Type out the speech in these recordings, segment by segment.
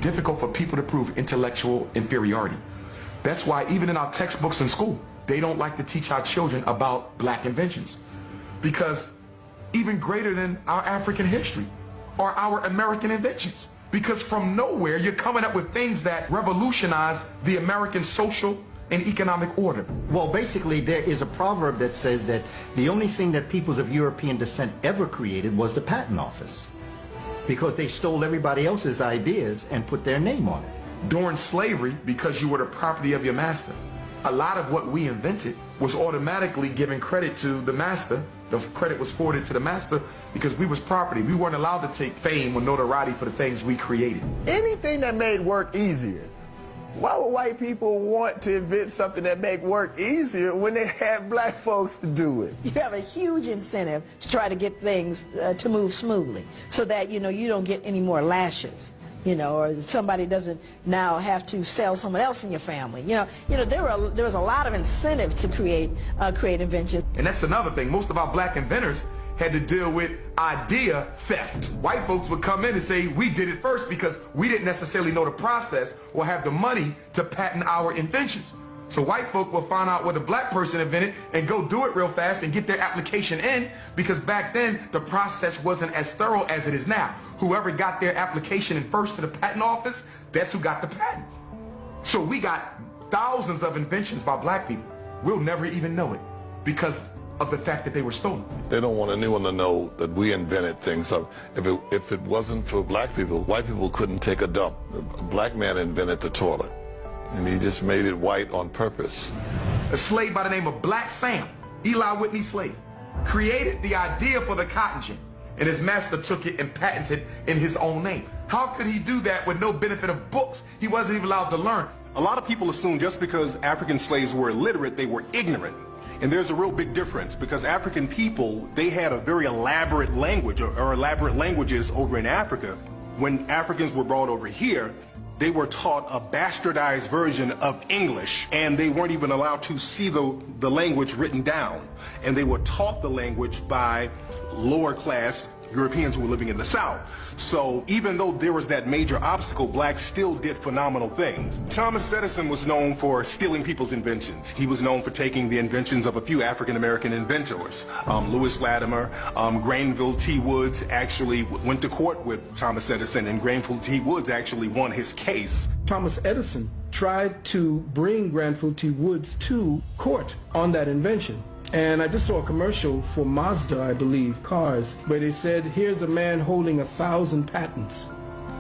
difficult for people to prove intellectual inferiority. That's why even in our textbooks in school, they don't like to teach our children about black inventions. Because even greater than our African history are our American inventions. Because from nowhere, you're coming up with things that revolutionize the American social and economic order. Well, basically, there is a proverb that says that the only thing that peoples of European descent ever created was the patent office, because they stole everybody else's ideas and put their name on it. During slavery, because you were the property of your master, a lot of what we invented was automatically given credit to the master. The credit was forwarded to the master because we was property. We weren't allowed to take fame or notoriety for the things we created. Anything that made work easier. Why would white people want to invent something that make work easier when they had black folks to do it? You have a huge incentive to try to get things to move smoothly so that, you don't get any more lashes, or somebody doesn't now have to sell someone else in your family. There was a lot of incentive to create inventions. And that's another thing. Most of our black inventors had to deal with idea theft. White folks would come in and say, we did it first because we didn't necessarily know the process or have the money to patent our inventions. So white folk will find out what a black person invented and go do it real fast and get their application in, because back then the process wasn't as thorough as it is now. Whoever got their application in first to the patent office, that's who got the patent. So we got thousands of inventions by black people. We'll never even know it because of the fact that they were stolen. They don't want anyone to know that we invented things. If it wasn't for black people, white people couldn't take a dump. A black man invented the toilet, and he just made it white on purpose. A slave by the name of Black Sam, Eli Whitney's slave, created the idea for the cotton gin, and his master took it and patented in his own name. How could he do that with no benefit of books? He wasn't even allowed to learn. A lot of people assume just because African slaves were illiterate, they were ignorant. And there's a real big difference, because African people, they had a very elaborate language, or elaborate languages over in Africa. When Africans were brought over here, they were taught a bastardized version of English, and they weren't even allowed to see the language written down. And they were taught the language by lower class Europeans who were living in the South. So even though there was that major obstacle, blacks still did phenomenal things. Thomas Edison was known for stealing people's inventions. He was known for taking the inventions of a few African-American inventors. Lewis Latimer, Granville T. Woods actually went to court with Thomas Edison, and Granville T. Woods actually won his case. Thomas Edison tried to bring Granville T. Woods to court on that invention. And I just saw a commercial for Mazda, I believe, cars, where they said, here's a man holding 1,000 patents.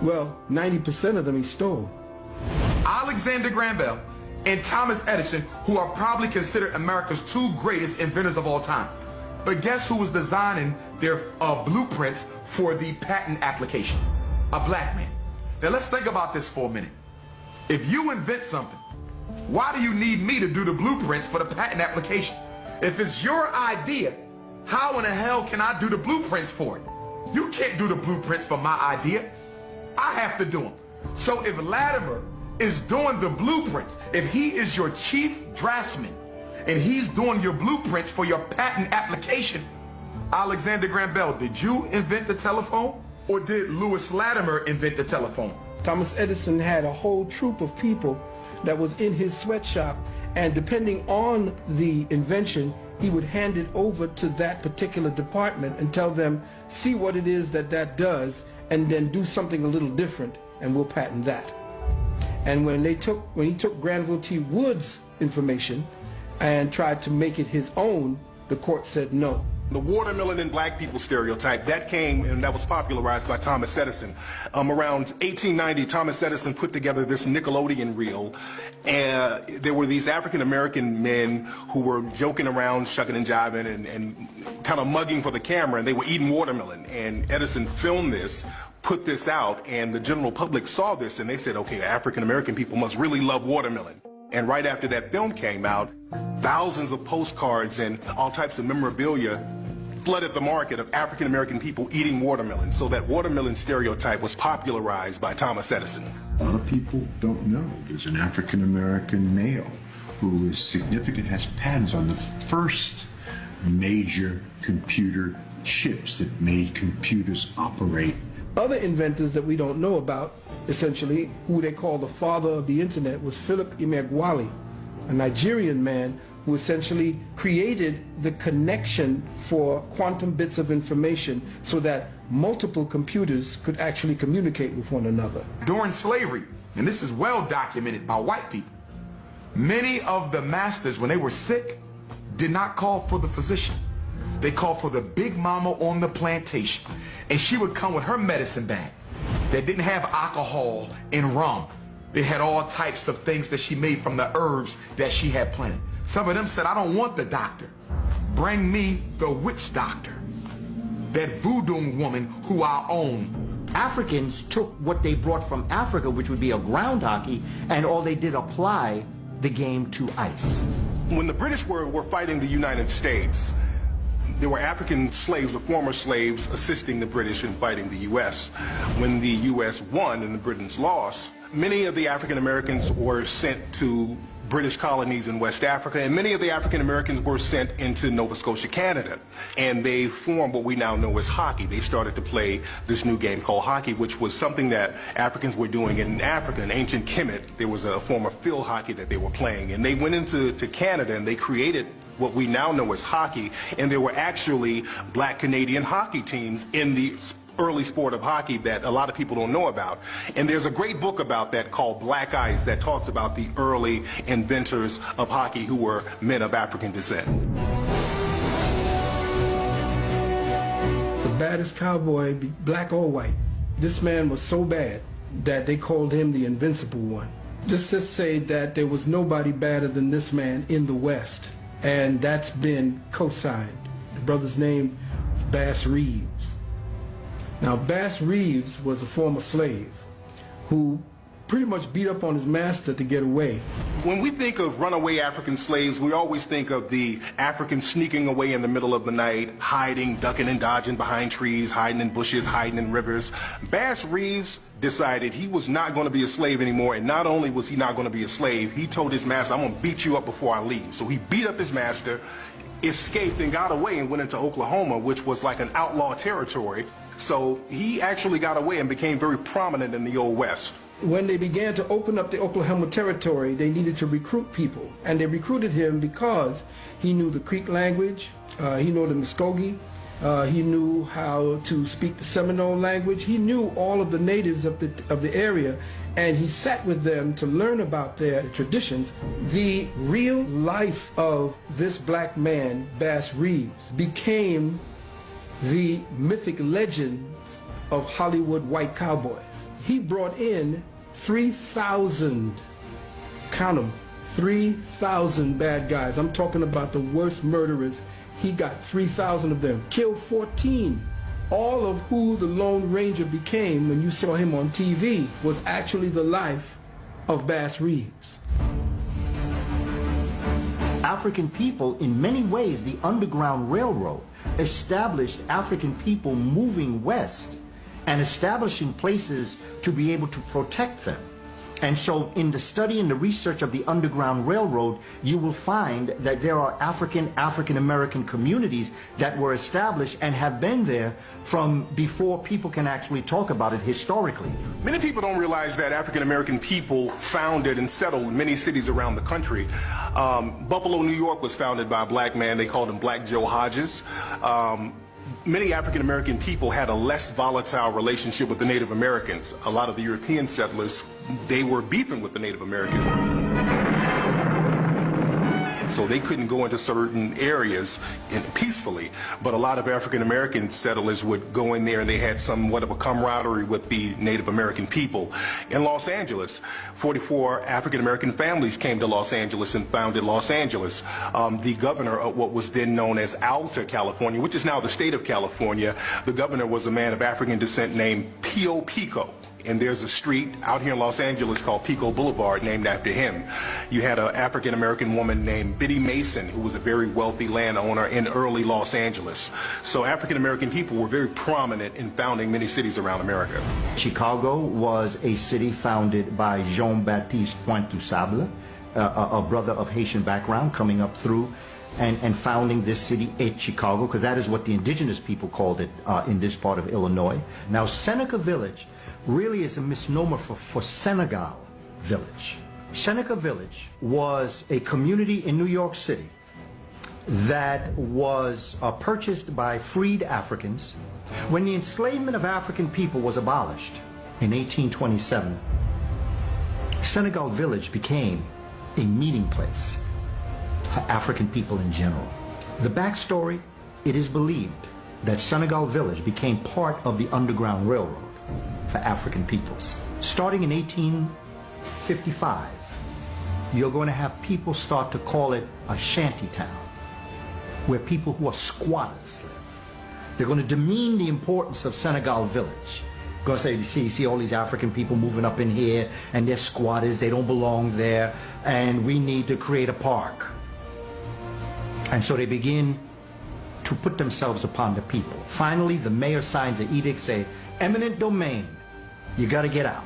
Well, 90% of them he stole. Alexander Graham Bell and Thomas Edison, who are probably considered America's two greatest inventors of all time. But guess who was designing their blueprints for the patent application? A black man. Now let's think about this for a minute. If you invent something, why do you need me to do the blueprints for the patent application? If it's your idea, how in the hell can I do the blueprints for it? You can't do the blueprints for my idea. I have to do them. So if Latimer is doing the blueprints, if he is your chief draftsman, and he's doing your blueprints for your patent application, Alexander Graham Bell, did you invent the telephone, or did Lewis Latimer invent the telephone? Thomas Edison had a whole troop of people that was in his sweatshop, and depending on the invention, he would hand it over to that particular department and tell them, see what it is that does, and then do something a little different, and we'll patent that. And when he took Granville T. Woods' information and tried to make it his own, the court said no. The watermelon and black people stereotype, that came and that was popularized by Thomas Edison. Around 1890, Thomas Edison put together this Nickelodeon reel, and there were these African-American men who were joking around, shucking and jiving, and kind of mugging for the camera, and they were eating watermelon. And Edison filmed this, put this out, and the general public saw this, and they said, okay, African-American people must really love watermelon. And right after that film came out, thousands of postcards and all types of memorabilia flooded the market of African-American people eating watermelon. So that watermelon stereotype was popularized by Thomas Edison. A lot of people don't know there's an African-American male who is significant, has patents on the first major computer chips that made computers operate. Other inventors that we don't know about essentially, who they call the father of the internet, was Philip Emeagwali, a Nigerian man who essentially created the connection for quantum bits of information so that multiple computers could actually communicate with one another. During slavery, and this is well documented by white people, many of the masters, when they were sick, did not call for the physician. They called for the big mama on the plantation. And she would come with her medicine bag that didn't have alcohol and rum. It had all types of things that she made from the herbs that she had planted. Some of them said, I don't want the doctor. Bring me the witch doctor, that voodoo woman who I own. Africans took what they brought from Africa, which would be a ground hockey, and all they did apply the game to ice. When the British were fighting the United States, there were African slaves or former slaves assisting the British in fighting the U.S. When the U.S. won and the Britons lost, many of the African Americans were sent to British colonies in West Africa, and many of the African Americans were sent into Nova Scotia, Canada, and they formed what we now know as hockey. They started to play this new game called hockey, which was something that Africans were doing in Africa. In ancient Kemet, there was a form of field hockey that they were playing, and they went into Canada and they created what we now know as hockey, and there were actually black Canadian hockey teams in the early sport of hockey that a lot of people don't know about. And there's a great book about that called Black Ice that talks about the early inventors of hockey who were men of African descent. The baddest cowboy, black or white. This man was so bad that they called him the Invincible One. Just to say that there was nobody badder than this man in the West, and that's been co-signed. The brother's name was Bass Reeves. Now, Bass Reeves was a former slave who pretty much beat up on his master to get away. When we think of runaway African slaves, we always think of the Africans sneaking away in the middle of the night, hiding, ducking and dodging behind trees, hiding in bushes, hiding in rivers. Bass Reeves decided he was not going to be a slave anymore, and not only was he not going to be a slave, he told his master, I'm going to beat you up before I leave. So he beat up his master, escaped and got away and went into Oklahoma, which was like an outlaw territory. So he actually got away and became very prominent in the Old West. When they began to open up the Oklahoma territory, they needed to recruit people. And they recruited him because he knew the Creek language, he knew the Muskogee, he knew how to speak the Seminole language, he knew all of the natives of the area, and he sat with them to learn about their traditions. The real life of this black man, Bass Reeves, became the mythic legends of Hollywood white cowboys. He brought in 3,000, count them, 3,000 bad guys. I'm talking about the worst murderers. He got 3,000 of them, killed 14. All of who the Lone Ranger became when you saw him on TV was actually the life of Bass Reeves. African people, in many ways, the Underground Railroad established African people moving west and establishing places to be able to protect them. And so in the study and the research of the Underground Railroad, you will find that there are African-American communities that were established and have been there from before people can actually talk about it historically. Many people don't realize that African-American people founded and settled many cities around the country. Buffalo, New York was founded by a black man. They called him Black Joe Hodges. Many African-American people had a less volatile relationship with the Native Americans. A lot of the European settlers, they were beefing with the Native Americans. So they couldn't go into certain areas peacefully. But a lot of African-American settlers would go in there and they had somewhat of a camaraderie with the Native American people. In Los Angeles, 44 African-American families came to Los Angeles and founded Los Angeles. The governor of what was then known as Alta, California, which is now the state of California, the governor was a man of African descent named Pio Pico. And there's a street out here in Los Angeles called Pico Boulevard named after him. You had an African-American woman named Biddy Mason, who was a very wealthy landowner in early Los Angeles. So African-American people were very prominent in founding many cities around America. Chicago was a city founded by Jean-Baptiste Pointe-du-Sable, a brother of Haitian background coming up through and founding this city, Chicago, because that is what the indigenous people called it in this part of Illinois. Now, Seneca Village really is a misnomer for Senegal Village. Seneca Village was a community in New York City that was purchased by freed Africans. When the enslavement of African people was abolished in 1827, Senegal Village became a meeting place for African people in general. The backstory, it is believed that Senegal Village became part of the Underground Railroad for African peoples. Starting in 1855, you're going to have people start to call it a shanty town, where people who are squatters live. They're going to demean the importance of Senegal Village. Going to say, you see all these African people moving up in here, and they're squatters, they don't belong there, and we need to create a park. And so they begin to put themselves upon the people. Finally, the mayor signs an edict saying, eminent domain, you got to get out.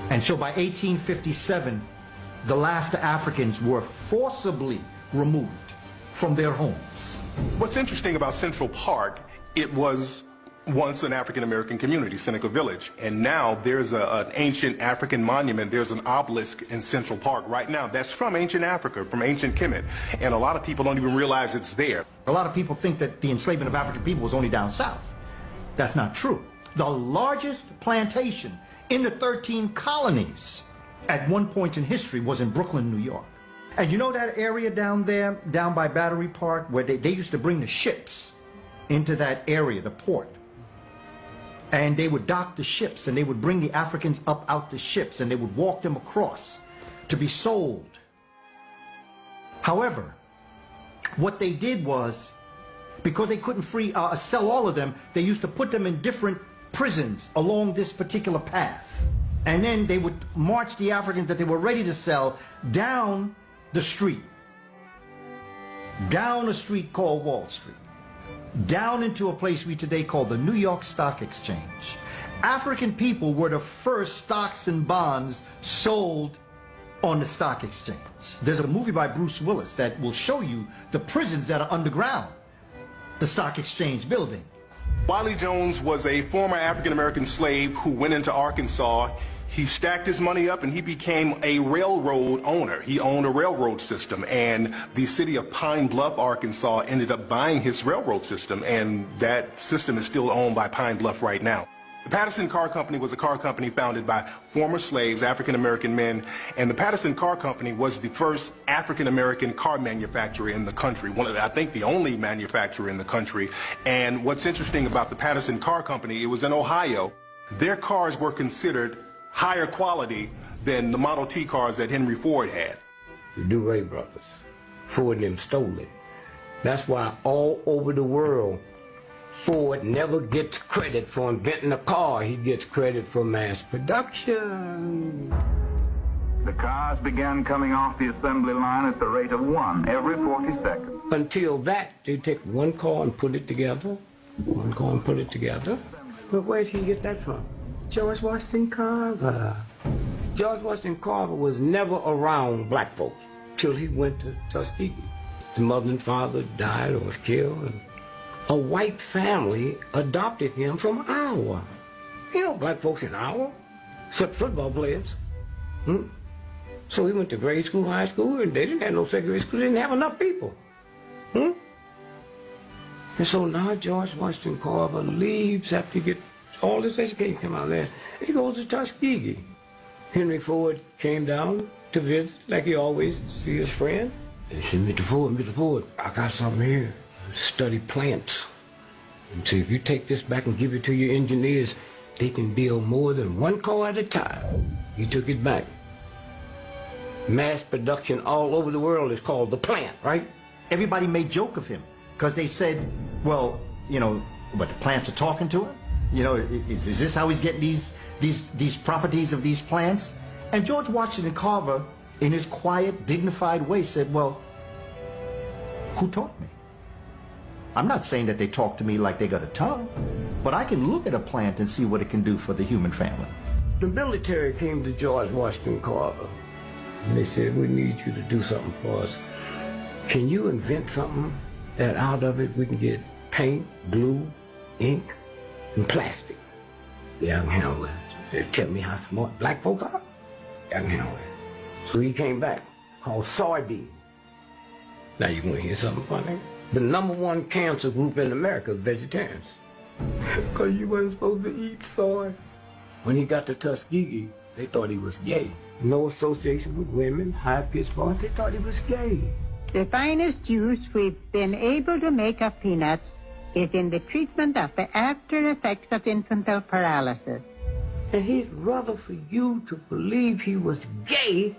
And so by 1857, the last Africans were forcibly removed from their homes. What's interesting about Central Park, it was once an African-American community, Seneca Village, and now there's an ancient African monument. There's an obelisk in Central Park right now that's from ancient Africa, from ancient Kemet, and a lot of people don't even realize it's there. A lot of people think that the enslavement of African people was only down south. That's not true. The largest plantation in the 13 colonies at one point in history was in Brooklyn, New York. And you know that area down there, down by Battery Park, where they used to bring the ships into that area, the port. And they would dock the ships, and they would bring the Africans up out the ships, and they would walk them across to be sold. However, what they did was, because they couldn't sell all of them, they used to put them in different prisons along this particular path. And then they would march the Africans that they were ready to sell down the street. Down a street called Wall Street. Down into a place we today call the New York Stock Exchange. African people were the first stocks and bonds sold on the stock exchange. There's a movie by Bruce Willis that will show you the prisons that are underground the stock exchange building. Wiley Jones was a former African-American slave who went into Arkansas. He stacked his money up and he became a railroad owner. He owned a railroad system, and the city of Pine Bluff, Arkansas ended up buying his railroad system, and that system is still owned by Pine Bluff right now. The Patterson Car Company was a car company founded by former slaves, African-American men, and the Patterson Car Company was the first African-American car manufacturer in the country, I think the only manufacturer in the country. And what's interesting about the Patterson Car Company, it was in Ohio. Their cars were considered higher quality than the Model T cars that Henry Ford had. The DeRay brothers, Ford and them stole it. That's why all over the world, Ford never gets credit for inventing a car. He gets credit for mass production. The cars began coming off the assembly line at the rate of 1 every 40 seconds. Until that, they take one car and put it together. One car and put it together. But where did he get that from? George Washington Carver. George Washington Carver was never around black folks till he went to Tuskegee. His mother and father died or was killed. And a white family adopted him from Iowa. You know, black folks in Iowa, except football players. So he went to grade school, high school, and they didn't have no secondary school. They didn't have enough people. And so now George Washington Carver leaves after he gets all this education come out there. He goes to Tuskegee. Henry Ford came down to visit, like he always see his friend. And he said, Mr. Ford, I got something here. Study plants. And so if you take this back and give it to your engineers, they can build more than one car at a time. He took it back. Mass production all over the world is called the plant, right? Everybody made joke of him because they said, well, you know, but the plants are talking to him? You know, is this how he's getting these properties of these plants? And George Washington Carver, in his quiet, dignified way, said, well, who taught me? I'm not saying that they talk to me like they got a tongue, but I can look at a plant and see what it can do for the human family. The military came to George Washington Carver, and they said, we need you to do something for us. Can you invent something that out of it we can get paint, glue, ink, and plastic? Yeah, I can handle it. They tell me how smart black folk are. I can handle it. So he came back, called soybean. Now you want to hear something funny? The #1 cancer group in America is vegetarians. Because you wasn't supposed to eat soy. When he got to Tuskegee, they thought he was gay. No association with women, high-pitched voice, they thought he was gay. The finest use we've been able to make of peanuts is in the treatment of the after effects of infantile paralysis. And he'd rather for you to believe he was gay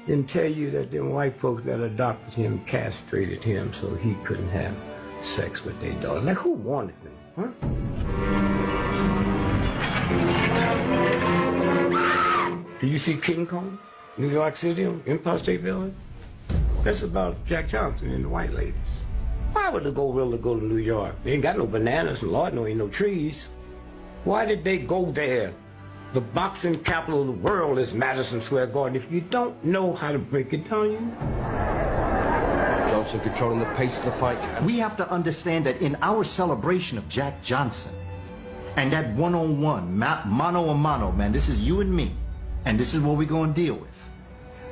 than tell you that them white folks that adopted him castrated him so he couldn't have sex with their daughter. Like, who wanted them, huh? Do you see King Kong, New York City, Empire State Building? That's about Jack Johnson and the white ladies. Why would the gorilla go to New York? They ain't got no bananas, and Lord, no ain't no trees. Why did they go there? The boxing capital of the world is Madison Square Garden. If you don't know how to break it down, you Johnson controlling the pace of the fight. We have to understand that in our celebration of Jack Johnson and that one-on-one, mano a mano, man, this is you and me, and this is what we're going to deal with.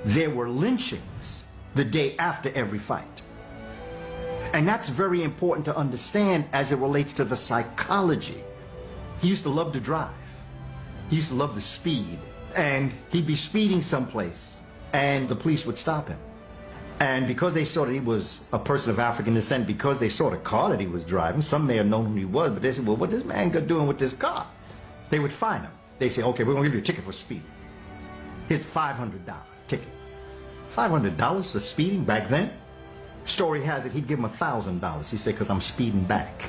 There were lynchings the day after every fight. And that's very important to understand as it relates to the psychology. He used to love to drive. He used to love the speed. And he'd be speeding someplace, and the police would stop him. And because they saw that he was a person of African descent, because they saw the car that he was driving, some may have known who he was, but they said, well, what this man got doing with this car? They would fine him. They say, okay, we're going to give you a ticket for speeding. Here's $500 ticket. $500 for speeding back then? Story has it he'd give him $1,000. He said, because I'm speeding back.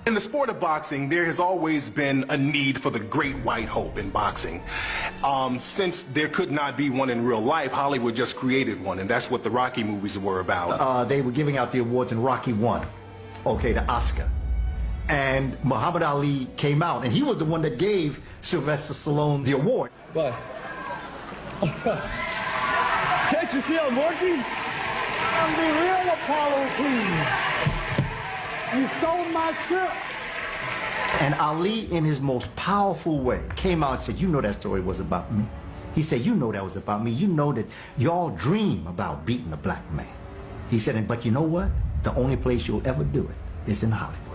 In the sport of boxing, there has always been a need for the great white hope in boxing. Since there could not be one in real life, Hollywood just created one, and that's what the Rocky movies were about. They were giving out the awards in Rocky 1, okay, the Oscar. And Muhammad Ali came out, and he was the one that gave Sylvester Stallone the award. But can't you see I'm working? I'm the real Apollo Creed. You stole my ship. And Ali, in his most powerful way, came out and said, you know that story was about me. He said, you know that was about me. You know that y'all dream about beating a black man. He said, but you know what? The only place you'll ever do it is in Hollywood.